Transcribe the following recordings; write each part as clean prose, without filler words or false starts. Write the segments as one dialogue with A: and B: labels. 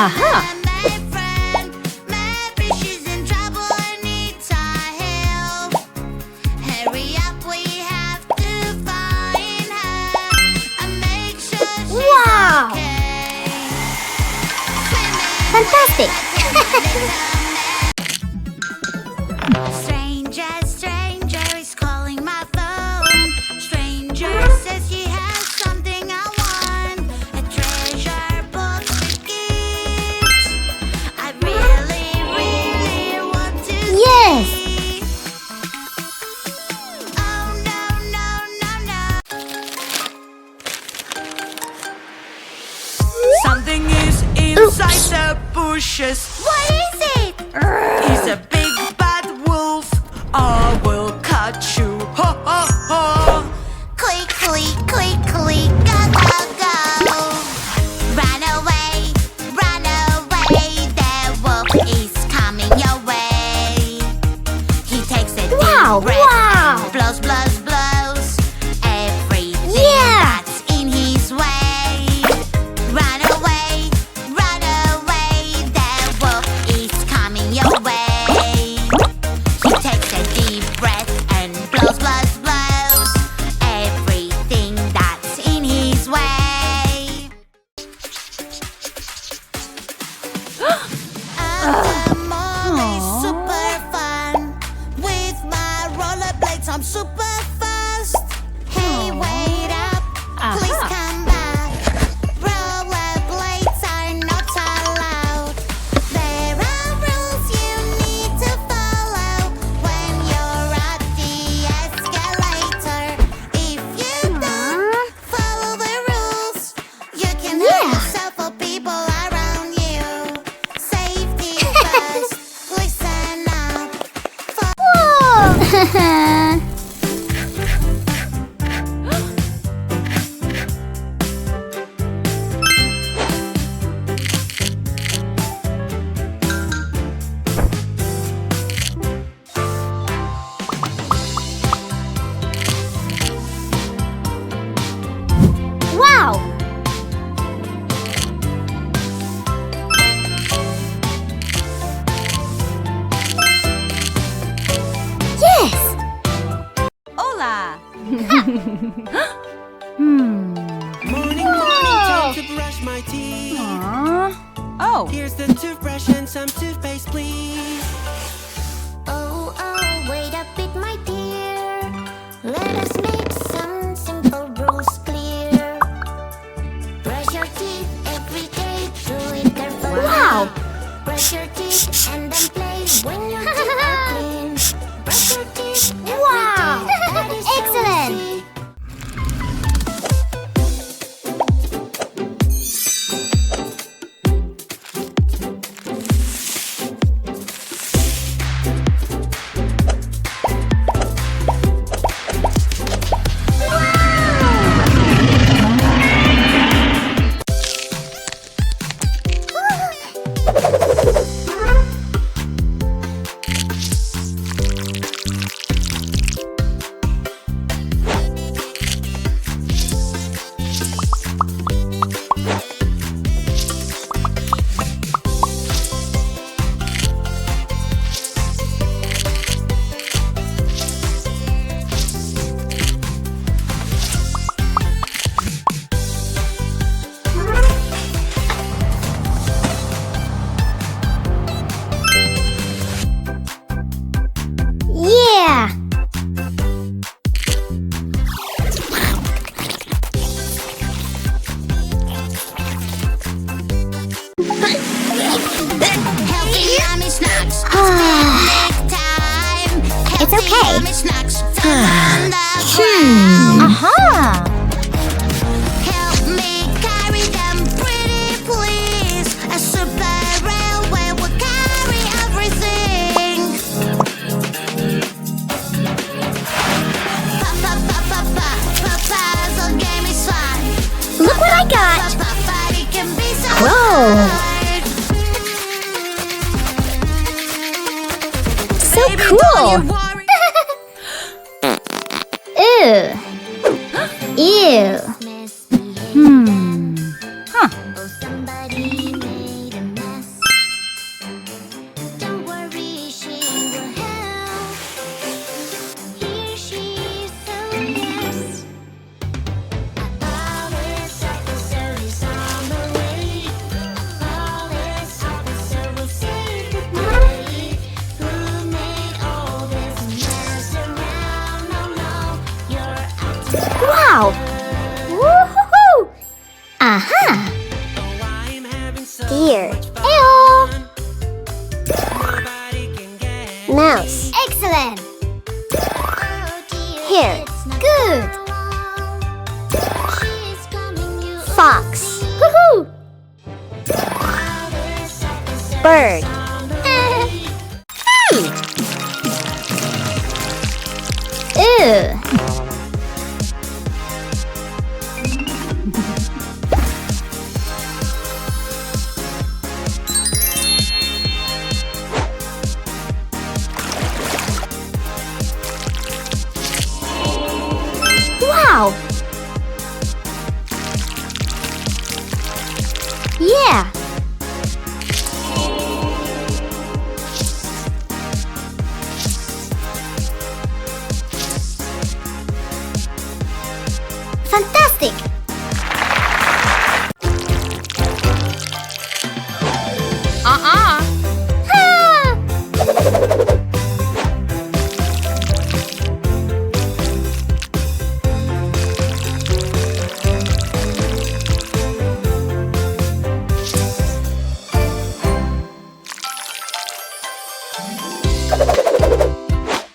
A: Aha! Wow! Fantastic!
B: Stranger is calling my phone. Stranger says he has something I want. A treasure box with gifts. I really want to
A: Yes!
B: see. Oh no. Something is inside the bushes. What is it? It's a big bad wolf. I will catch you. Ho ho ho. Quickly, go. Run away. The wolf is coming your way. He takes a deep
A: Wow,
B: breath
A: wow.
B: and blows everything
A: Yeah.
B: that's in his way. Run away. The wolf is coming your way. He takes a deep breath and blows everything that's in his way. I'm always super fun. With my rollerblades, I'm super fast. Hey, wait up. Please come back. Rollerblades are not allowed. There are rules you need to follow when you're at the escalator. If you don't follow the rules, you can hurt yourself or people around you. Safety first. Listen up.
A: Wow! Yes!
B: Hola!
C: Morning, time to brush my teeth.
B: Oh.
C: Here's the toothbrush and some toothpaste, please.
D: Oh, wait a bit, my dear. Let us make some simple rules clear. Brush your teeth every day, do it carefully.
A: Wow!
D: Brush your teeth and then play when your teeth are clean. Brush your teeth every
A: Wow!
D: day, that is so
A: Excellent!
D: easy.
A: Yeah!
B: Healthy yummy snacks. Time.
A: It's okay.
B: Yummy snacks. On the ground.
A: Aha!
B: Help me carry them pretty please. A super railway will carry everything. Puzzle game is fun.
A: Look what I got!
B: But it can be so
A: Whoa!
B: hard.
A: So
B: Baby,
A: cool!
B: don't you worry.
A: Ew! Ew!
D: Misbehaving.
A: Huh.
D: Oh, somebody made a
A: mouse. Excellent. Here. Good. Fox. Woohoo! Bird. Ew. Wow! Yeah! Fantastic! Ah!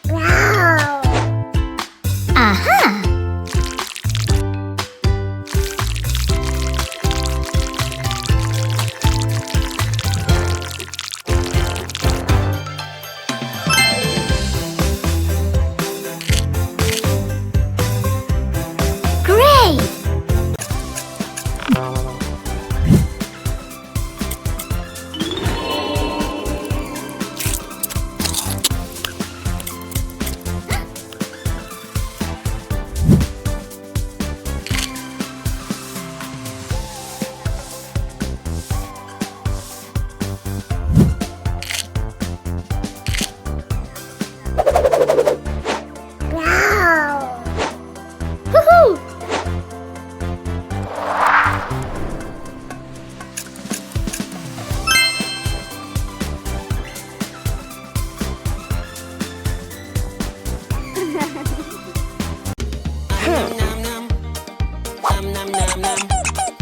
A: Wow! Aha! Great! Wow! Woohoo!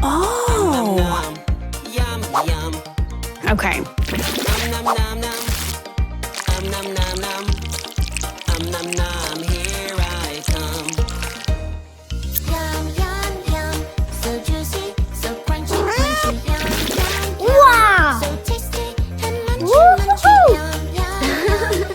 E: Oh.
C: Yum, yum.
E: Okay.
C: Nom, nom, nom. Nom, nom, nom. Nom, nom. Here I come.
D: Yum, yum, yum. So juicy, so crunchy, crunchy. Yum, yum, yum.
A: Wow!
D: So tasty and munchy,
A: Woo-hoo-hoo.
D: munchy. Yum, yum, yum.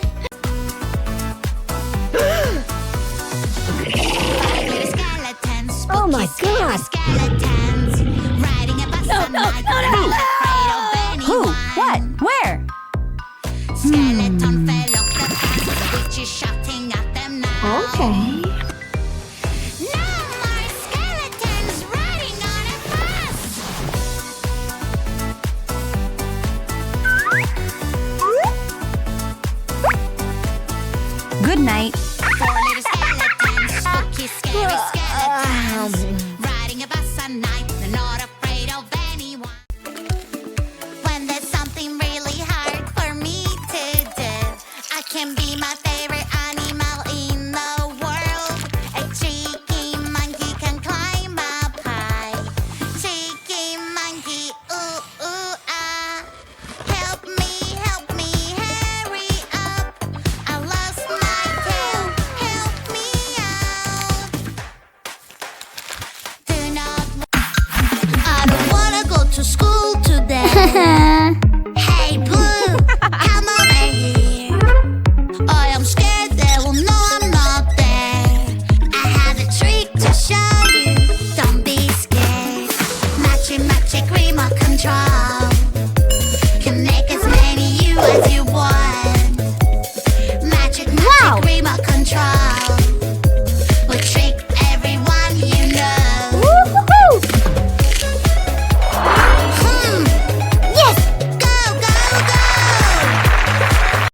B: Little skeletons,
A: Oh my
B: spooky, scary
A: God.
B: skeletons, riding a bus at night, they're not afraid of
E: Who?
B: anyone.
E: What? Where?
B: Skeleton fell off the bus, the witch is shouting at them now.
A: Okay.
B: No more skeletons riding on a bus.
E: Good night.
B: Four little skeletons, spooky, scary skeletons, riding a bus at night, they're not